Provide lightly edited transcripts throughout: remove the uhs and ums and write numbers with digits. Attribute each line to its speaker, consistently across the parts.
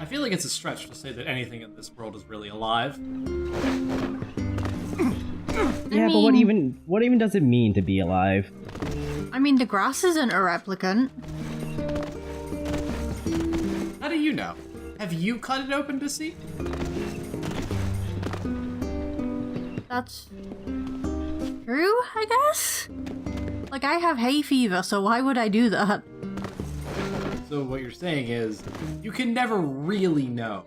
Speaker 1: feel like it's a stretch to say that anything in this world is really alive.
Speaker 2: Yeah, but what even does it mean to be alive?
Speaker 3: I mean, the grass isn't a replicant.
Speaker 1: How do you know? Have you cut it open to see?
Speaker 3: That's true, I guess? Like, I have hay fever, so why would I do that?
Speaker 1: So what you're saying is, you can never really know.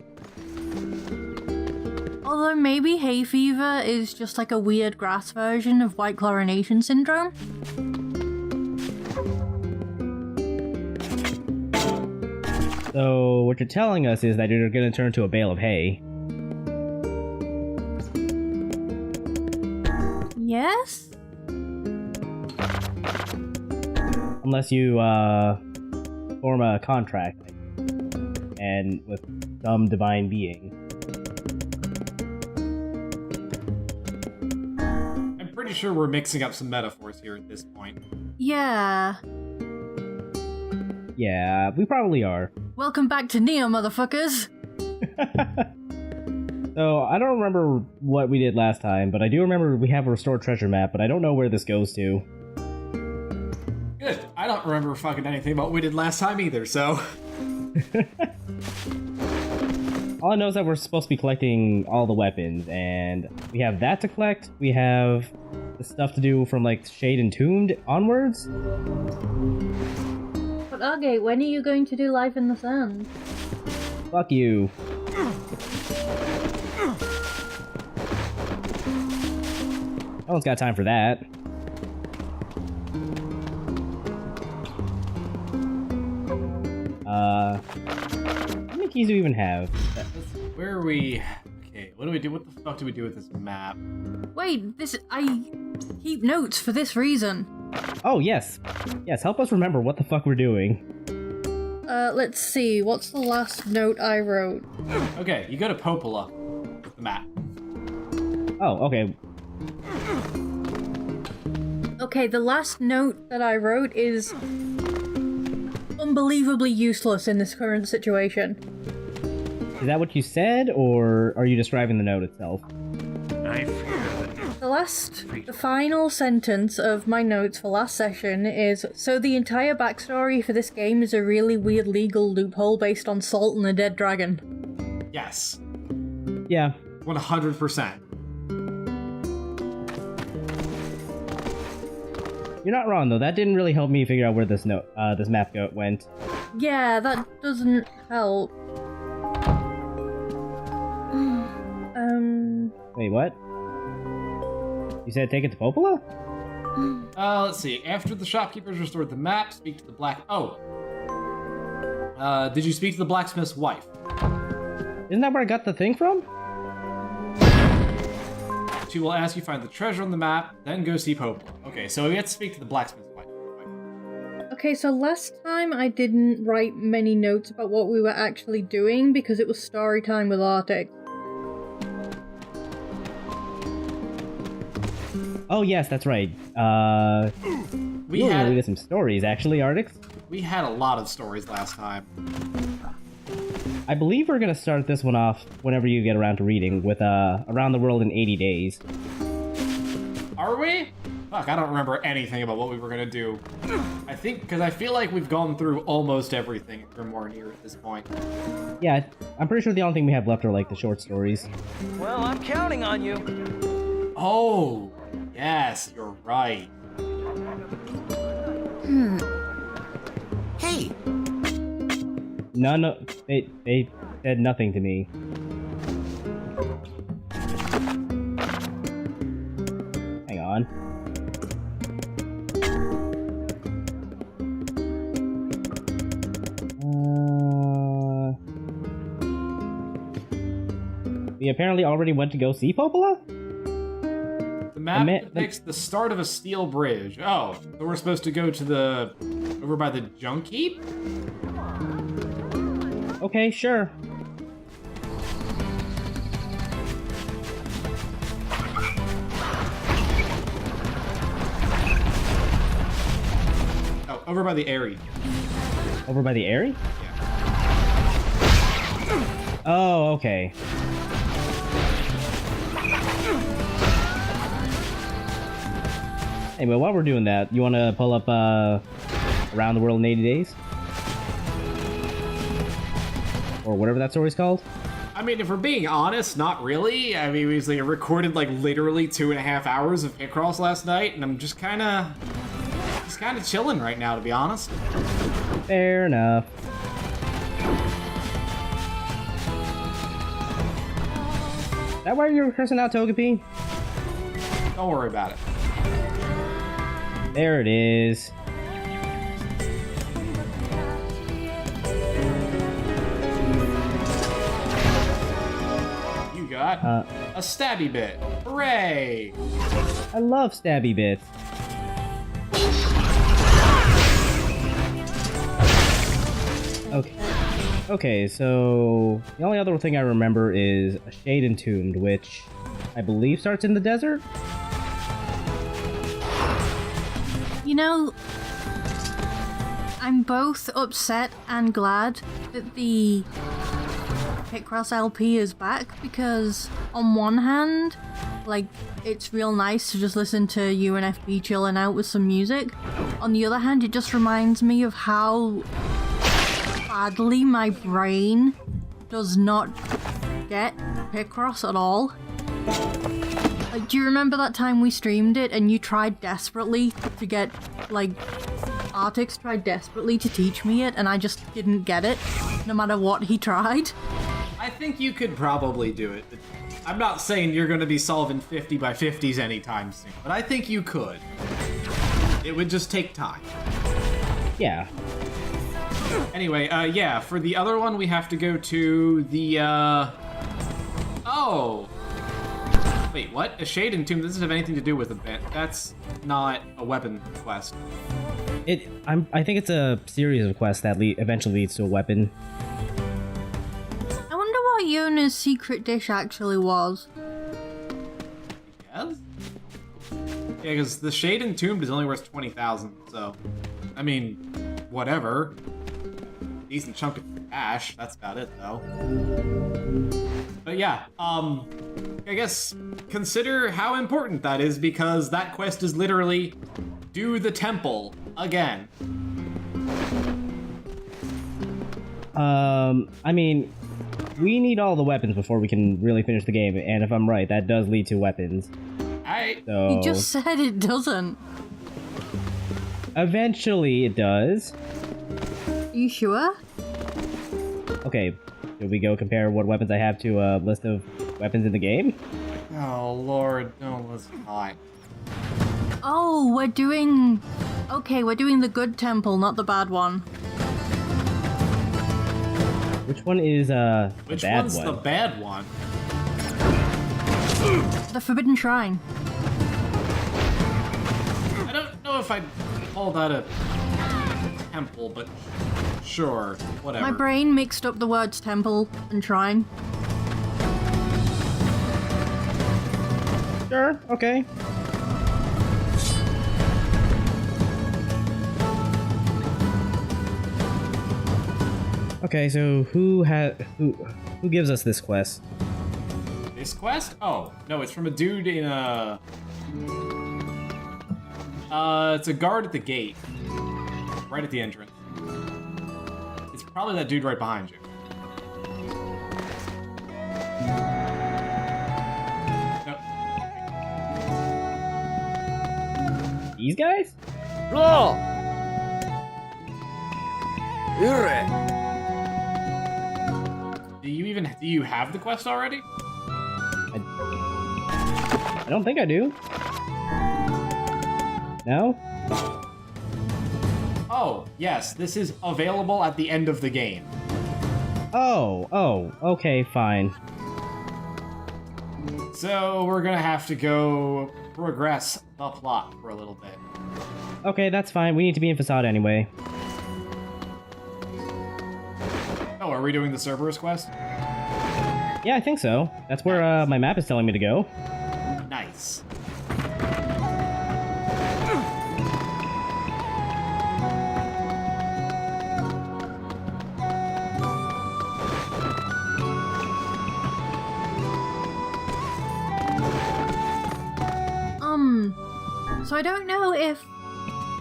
Speaker 3: Although maybe hay fever is just like a weird grass version of white chlorination syndrome.
Speaker 2: So what you're telling us is that you're going to turn to a bale of hay.
Speaker 3: Yes?
Speaker 2: Unless you form a contract and with some divine being.
Speaker 1: I'm pretty sure we're mixing up some metaphors here at this point.
Speaker 3: Yeah.
Speaker 2: Yeah, we probably are.
Speaker 3: Welcome back to NieR, motherfuckers!
Speaker 2: So, I don't remember what we did last time, but I do remember we have a restored treasure map, but I don't know where this goes to.
Speaker 1: Good. I don't remember fucking anything about what we did last time either, so...
Speaker 2: All I know is that we're supposed to be collecting all the weapons, and we have that to collect. We have the stuff to do from, like, Shade Entombed onwards.
Speaker 3: But Argate, when are you going to do Life in the Sand?
Speaker 2: Fuck you. No one's got time for that. How many keys do we even have?
Speaker 1: Where are we? Okay, what do we do? What the fuck do we do with this map?
Speaker 3: Wait, I keep notes for this reason.
Speaker 2: Oh, yes. Yes, help us remember what the fuck we're doing.
Speaker 3: Let's see, what's the last note I wrote?
Speaker 1: Okay, you go to Popola with the map.
Speaker 2: Oh, okay.
Speaker 3: Okay, the last note that I wrote is unbelievably useless in this current situation.
Speaker 2: Is that what you said, or are you describing the note itself?
Speaker 4: I fear
Speaker 3: The final sentence of my notes for last session is, so the entire backstory for this game is a really weird legal loophole based on salt and a dead dragon.
Speaker 1: Yes.
Speaker 2: Yeah.
Speaker 1: 100%.
Speaker 2: You're not wrong, though. That didn't really help me figure out where this map went.
Speaker 3: Yeah, that doesn't help.
Speaker 2: Wait, what? You said take it to Popola?
Speaker 1: Let's see. After the shopkeepers restored the map, speak to the black... Oh. Did you speak to the blacksmith's wife?
Speaker 2: Isn't that where I got the thing from?
Speaker 1: She will ask you to find the treasure on the map, then go see Popola. Okay, so we have to speak to the blacksmith's wife.
Speaker 3: Okay, so last time I didn't write many notes about what we were actually doing because it was story time with Arctic.
Speaker 2: Oh yes, that's right.
Speaker 1: We had
Speaker 2: some stories, actually, Artix.
Speaker 1: We had a lot of stories last time.
Speaker 2: I believe we're gonna start this one off whenever you get around to reading with Around the World in 80 Days.
Speaker 1: Are we? Fuck, I don't remember anything about what we were gonna do. I think, because I feel like we've gone through almost everything for more NieR at this point.
Speaker 2: Yeah, I'm pretty sure the only thing we have left are like the short stories.
Speaker 4: Well, I'm counting on you.
Speaker 1: Oh, yes, you're right.
Speaker 5: Hey!
Speaker 2: None of they said nothing to me. Hang on. We apparently already went to go see Popola?
Speaker 1: The map depicts the start of a steel bridge. Oh, so we're supposed to go to the... over by the junk heap?
Speaker 2: Okay, sure.
Speaker 1: Oh, over by the Airy.
Speaker 2: Over by the Airy?
Speaker 1: Yeah.
Speaker 2: Oh, okay. Anyway, while we're doing that, you want to pull up Around the World in 80 Days? Or whatever that story's called?
Speaker 1: I mean, if we're being honest, not really. I mean, we recorded like literally 2.5 hours of Picross last night, and I'm just kind of chilling right now, to be honest.
Speaker 2: Fair enough. Is that why you're cursing out Togepi?
Speaker 1: Don't worry about it.
Speaker 2: There it is.
Speaker 1: You got a stabby bit. Hooray!
Speaker 2: I love stabby bits. Okay. Okay, so the only other thing I remember is a Shade Entombed, which I believe starts in the desert?
Speaker 3: You know, I'm both upset and glad that the Picross LP is back, because on one hand, like, it's real nice to just listen to UNFB chilling out with some music. On the other hand, it just reminds me of how badly my brain does not get Picross at all. Like, do you remember that time we streamed it and you tried desperately to get, like, Artix tried desperately to teach me it and I just didn't get it, no matter what he tried?
Speaker 1: I think you could probably do it. I'm not saying you're going to be solving 50 by 50s anytime soon, but I think you could. It would just take time.
Speaker 2: Yeah.
Speaker 1: Anyway, yeah, for the other one, we have to go to the, Oh! Wait, what? A Shade Entombed? This doesn't have anything to do with a bit. That's not a weapon quest.
Speaker 2: I think it's a series of quests that eventually leads to a weapon.
Speaker 3: I wonder what Yona's secret dish actually was.
Speaker 1: Yes? Yeah, because the Shade Entombed is only worth 20,000, so... I mean, whatever. Decent chunk of cash, that's about it, though. But yeah, I guess consider how important that is, because that quest is literally do the temple again.
Speaker 2: I mean, we need all the weapons before we can really finish the game, and if I'm right, that does lead to weapons. So
Speaker 3: You just said it doesn't.
Speaker 2: eventually it does.
Speaker 3: Are you sure?
Speaker 2: Okay, should we go compare what weapons I have to a list of weapons in the game?
Speaker 1: Oh lord, no, let's not.
Speaker 3: Oh, we're doing... Okay, we're doing the good temple, not the bad one.
Speaker 2: Which one is the
Speaker 1: Which
Speaker 2: bad
Speaker 1: one's
Speaker 2: one?
Speaker 1: the bad one?
Speaker 3: The Forbidden Shrine.
Speaker 1: I don't know if I'd call that a temple, but sure, whatever.
Speaker 3: My brain mixed up the words temple and shrine.
Speaker 2: Sure, okay. Okay, so who gives us this quest?
Speaker 1: This quest? Oh, no, it's from a dude in a... it's a guard at the gate. Right at the entrance. It's probably that dude right behind you. No.
Speaker 2: These guys?
Speaker 4: Roll! Ure!
Speaker 1: Do you have the quest already?
Speaker 2: I don't think I do. No?
Speaker 1: Oh, yes, this is available at the end of the game.
Speaker 2: Oh, okay, fine.
Speaker 1: So we're gonna have to go progress the plot for a little bit.
Speaker 2: Okay, that's fine. We need to be in Facade anyway.
Speaker 1: Oh, are we doing the Cerberus quest?
Speaker 2: Yeah, I think so. That's where my map is telling me to go.
Speaker 1: Nice.
Speaker 3: So I don't know if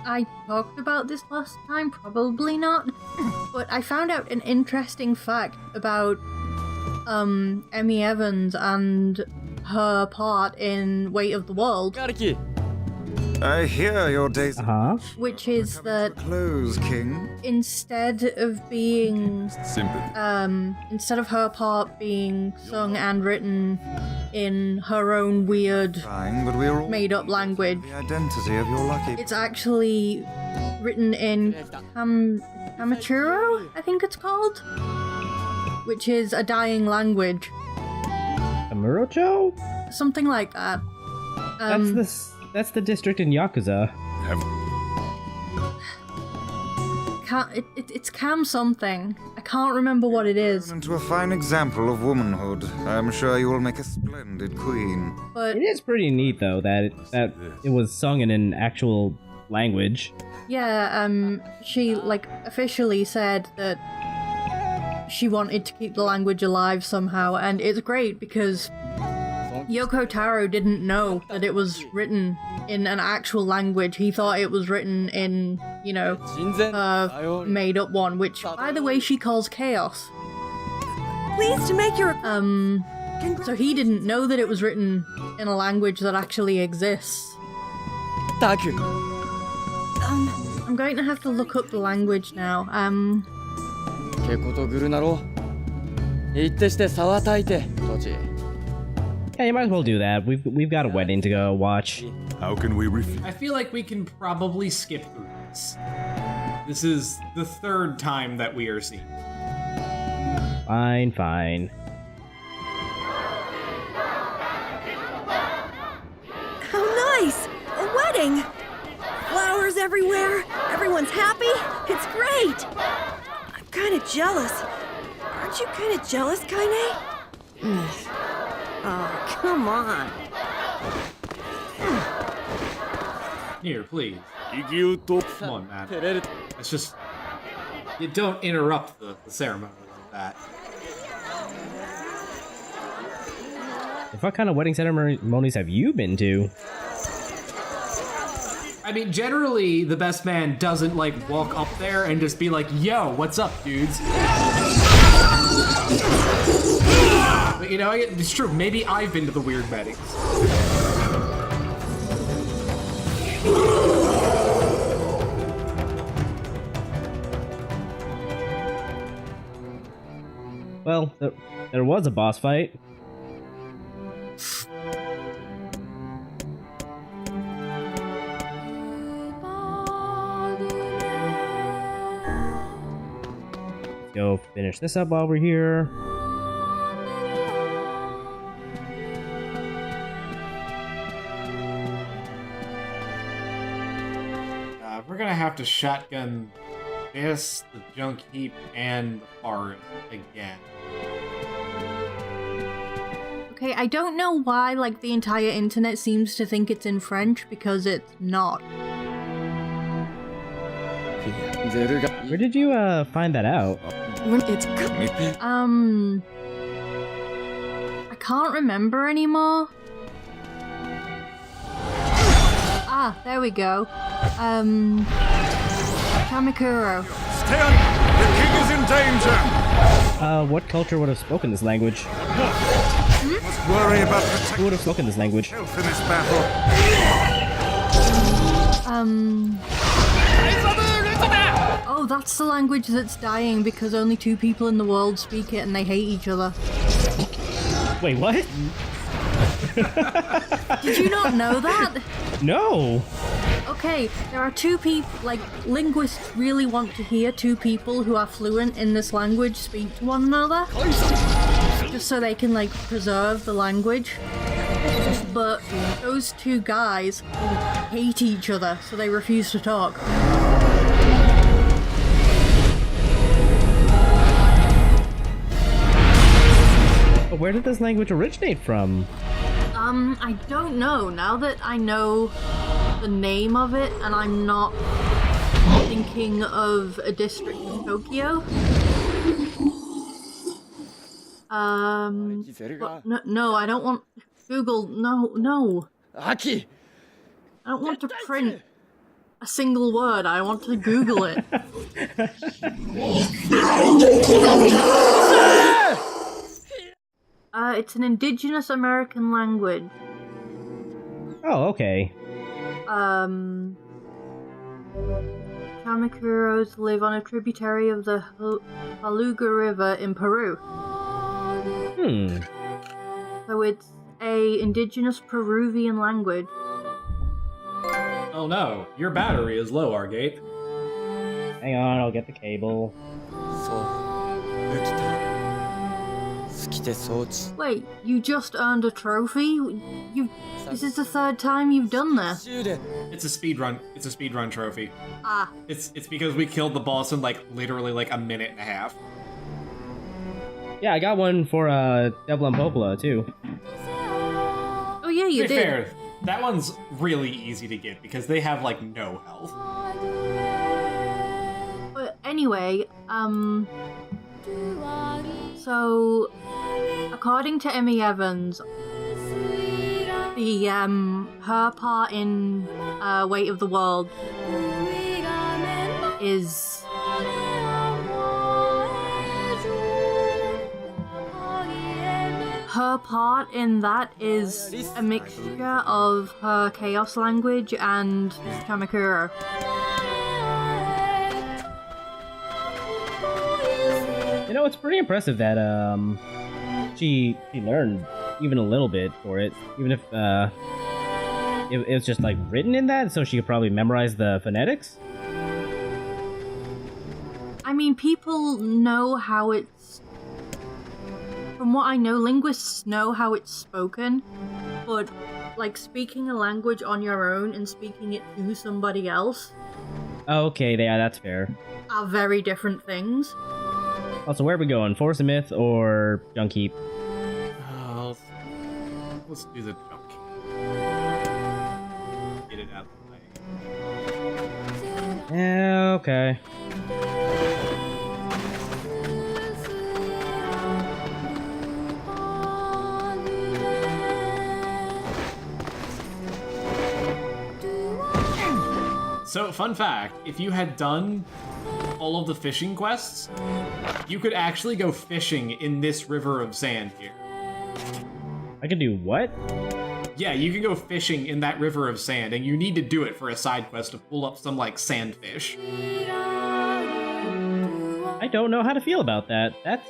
Speaker 3: I talked about this last time, probably not. But I found out an interesting fact about Emmy Evans and her part in Weight of the World,
Speaker 4: Gariki.
Speaker 5: I hear your days
Speaker 3: which is that
Speaker 5: close, King.
Speaker 3: instead of being instead of her part being sung and written in her own weird
Speaker 5: Fine, but we're all
Speaker 3: made-up language,
Speaker 5: the identity of your lucky.
Speaker 3: it's actually written in Kamachuro, I think it's called, which is a dying language,
Speaker 2: Amurocho?
Speaker 3: something like that.
Speaker 2: That's the district in Yakuza.
Speaker 3: It's Cam something. I can't remember what it is.
Speaker 5: Into a fine example of womanhood. I'm sure you will make a splendid queen.
Speaker 3: But
Speaker 2: It is pretty neat though that it was sung in an actual language.
Speaker 3: yeah, she like officially said that she wanted to keep the language alive somehow, and it's great because Yoko Taro didn't know that it was written in an actual language. He thought it was written in, you know, a made-up one, which, by the way, she calls Chaos.
Speaker 6: Pleased to make your
Speaker 3: So he didn't know that it was written in a language that actually exists.
Speaker 4: Taku.
Speaker 3: I'm going to have to look up the language now.
Speaker 4: けことぐるなろ。行ってして沢たいて、土地。
Speaker 2: Yeah, you might as well do that. We've got a wedding to go watch.
Speaker 7: How can we refuse?
Speaker 1: I feel like we can probably skip through this. This is the third time that we are seeing.
Speaker 2: Fine, fine.
Speaker 6: How nice! A wedding! Flowers everywhere, everyone's happy. It's great! I'm kinda jealous. Aren't you kinda jealous, Kaine? Oh, come on.
Speaker 1: Here, please.
Speaker 7: 意義をと
Speaker 1: Come on, man.
Speaker 4: 照れる。
Speaker 1: It's just... You don't interrupt the ceremony like that.
Speaker 2: What kind of wedding ceremonies have you been to?
Speaker 1: I mean, generally, the best man doesn't, like, walk up there and just be like, yo, what's up, dudes? But, you know, it's true. Maybe I've been to the weird weddings.
Speaker 2: Well, there was a boss fight. Let's go finish this up while we're here.
Speaker 1: We're gonna have to shotgun this, the junk heap, and the forest again.
Speaker 3: Okay, I don't know why, like, the entire internet seems to think it's in French, because it's not.
Speaker 4: ゼルが。
Speaker 2: Where did you find that out?
Speaker 6: It's good.
Speaker 3: I can't remember anymore. Ah, there we go. Kamikuro.
Speaker 7: Stay on! The king is in danger!
Speaker 2: What culture would have spoken this language?
Speaker 5: Must worry about
Speaker 2: Who
Speaker 5: protecting
Speaker 2: would have spoken this language?
Speaker 5: health in this battle.
Speaker 3: Oh, that's the language that's dying because only 2 people in the world speak it and they hate each other.
Speaker 2: Wait, what?
Speaker 3: Did you not know that?
Speaker 2: No!
Speaker 3: Okay, there are 2 people, like, linguists really want to hear 2 people who are fluent in this language speak to one another. Just so they can, like, preserve the language. But those 2 guys hate each other, so they refuse to talk.
Speaker 2: But where did this language originate from?
Speaker 3: I don't know. Now that I know the name of it, and I'm not thinking of a district of Tokyo. But no, I don't want Google. No.
Speaker 4: 秋。
Speaker 3: I don't want to print a single word. I want to Google it. It's an indigenous American language.
Speaker 2: Oh, okay.
Speaker 3: Chamacuros live on a tributary of the Beluga River in Peru. So it's a indigenous Peruvian language.
Speaker 1: Oh no, your battery is low, Argate.
Speaker 2: Hang on, I'll get the cable.
Speaker 4: そうルキタ好きで装置
Speaker 3: Wait, you just earned a trophy? This is the third time you've done this.
Speaker 4: 途中で
Speaker 1: It's a speedrun. It's a speedrun trophy.
Speaker 3: Ah,
Speaker 1: It's because we killed the boss in like literally like a minute and a half.
Speaker 2: Yeah, I got one for Devil and Popola too.
Speaker 3: oh yeah, you
Speaker 1: To be
Speaker 3: did.
Speaker 1: fair, that one's really easy to get because they have like no health.
Speaker 3: But anyway, so according to Emmy Evans, the her part in Weight of the World is her part in that is a mixture of her Chaos language and Kamakura.
Speaker 2: You know, it's pretty impressive that she learned even a little bit for it, even if it was just like written in that, so she could probably memorize the phonetics.
Speaker 3: I mean, people know how it's... From what I know, linguists know how it's spoken, but, like, speaking a language on your own and speaking it to somebody else
Speaker 2: Oh, okay, yeah, that's fair.
Speaker 3: are very different things.
Speaker 2: Also, where are we going? Force of Myth or Junkheap?
Speaker 1: Let's do the jump. Get it out of the way.
Speaker 2: Yeah, okay.
Speaker 1: So, fun fact, if you had done all of the fishing quests, you could actually go fishing in this river of sand here.
Speaker 2: I could do what?
Speaker 1: Yeah, you can go fishing in that river of sand, and you need to do it for a side quest to pull up some, like, sandfish.
Speaker 2: I don't know how to feel about that. That's...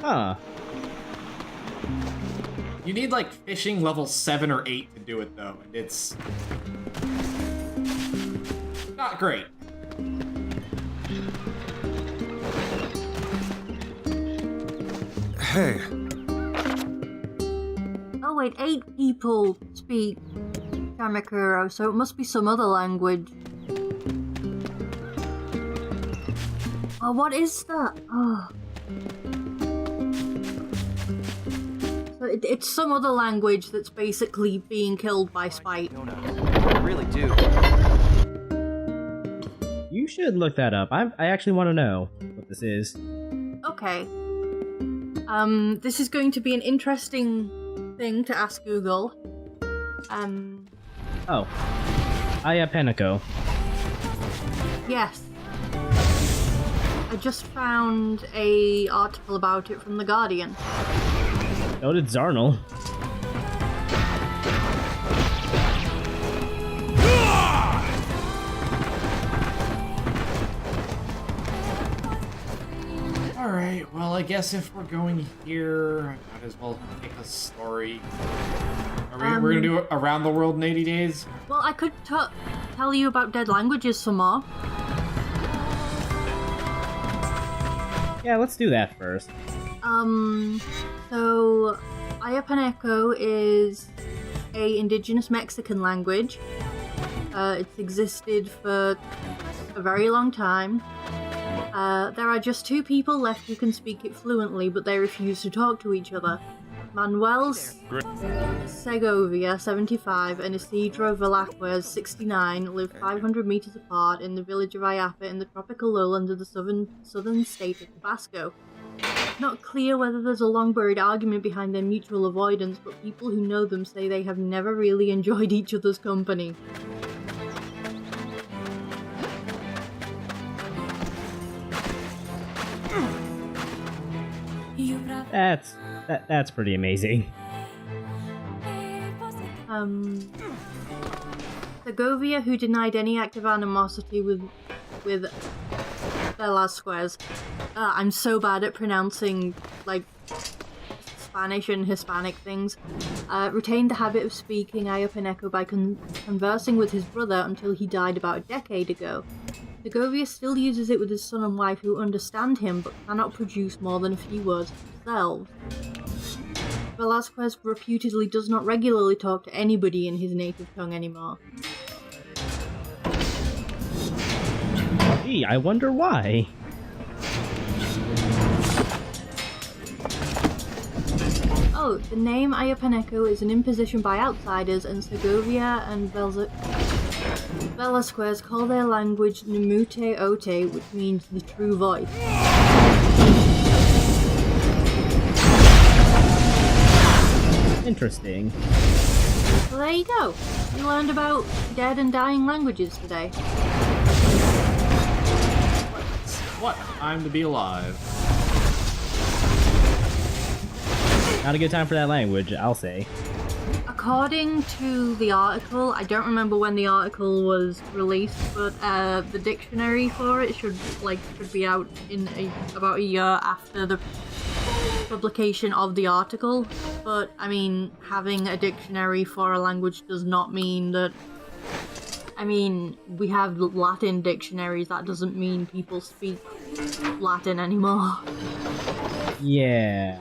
Speaker 2: Huh.
Speaker 1: You need, like, fishing level 7 or 8 to do it, though, and it's... not great.
Speaker 5: Hey,
Speaker 3: Oh wait, 8 people speak Kamakura, so it must be some other language. Oh, what is that? Oh. So it's some other language that's basically being killed by spite.
Speaker 8: I really do.
Speaker 2: You should look that up. I actually want to know what this is.
Speaker 3: Okay. This is going to be an interesting thing to ask Google.
Speaker 2: Oh. Ayapaneco.
Speaker 3: Yes. I just found a article about it from The Guardian.
Speaker 2: So did Zarnel.
Speaker 1: Alright, well, I guess if we're going here, I might as well pick a story. We're gonna do it around the world in 80 days?
Speaker 3: Well, I could tell you about dead languages some more.
Speaker 2: Yeah, let's do that first.
Speaker 3: So Ayapaneco is a indigenous Mexican language. It's existed for a very long time. There are just 2 people left who can speak it fluently, but they refuse to talk to each other. Manuel Segovia, 75, and Isidro Velasquez, 69, live 500 meters apart in the village of Ayapa in the tropical lowlands of the southern state of Tabasco. Not clear whether there's a long-buried argument behind their mutual avoidance, but people who know them say they have never really enjoyed each other's company.
Speaker 2: That's pretty amazing.
Speaker 3: Segovia, who denied any act of animosity with Velasquez. I'm so bad at pronouncing, like, Spanish and Hispanic things. Retained the habit of speaking Ayapaneco by conversing with his brother until he died about a decade ago. Segovia still uses it with his son and wife who understand him but cannot produce more than a few words themselves. Velasquez reputedly does not regularly talk to anybody in his native tongue anymore.
Speaker 2: Gee, I wonder why.
Speaker 3: Oh, the name Ayapaneco is an imposition by outsiders, and Segovia and Velasquez call their language Numute Ote, which means the true voice.
Speaker 2: Interesting.
Speaker 3: So there you go. You learned about dead and dying languages today.
Speaker 1: What a time to be alive.
Speaker 2: Not a good time for that language, I'll say.
Speaker 3: According to the article, I don't remember when the article was released, but the dictionary for it should be out in about a year after the publication of the article. But I mean, having a dictionary for a language does not mean that. I mean, we have Latin dictionaries. That doesn't mean people speak Latin anymore.
Speaker 2: Yeah.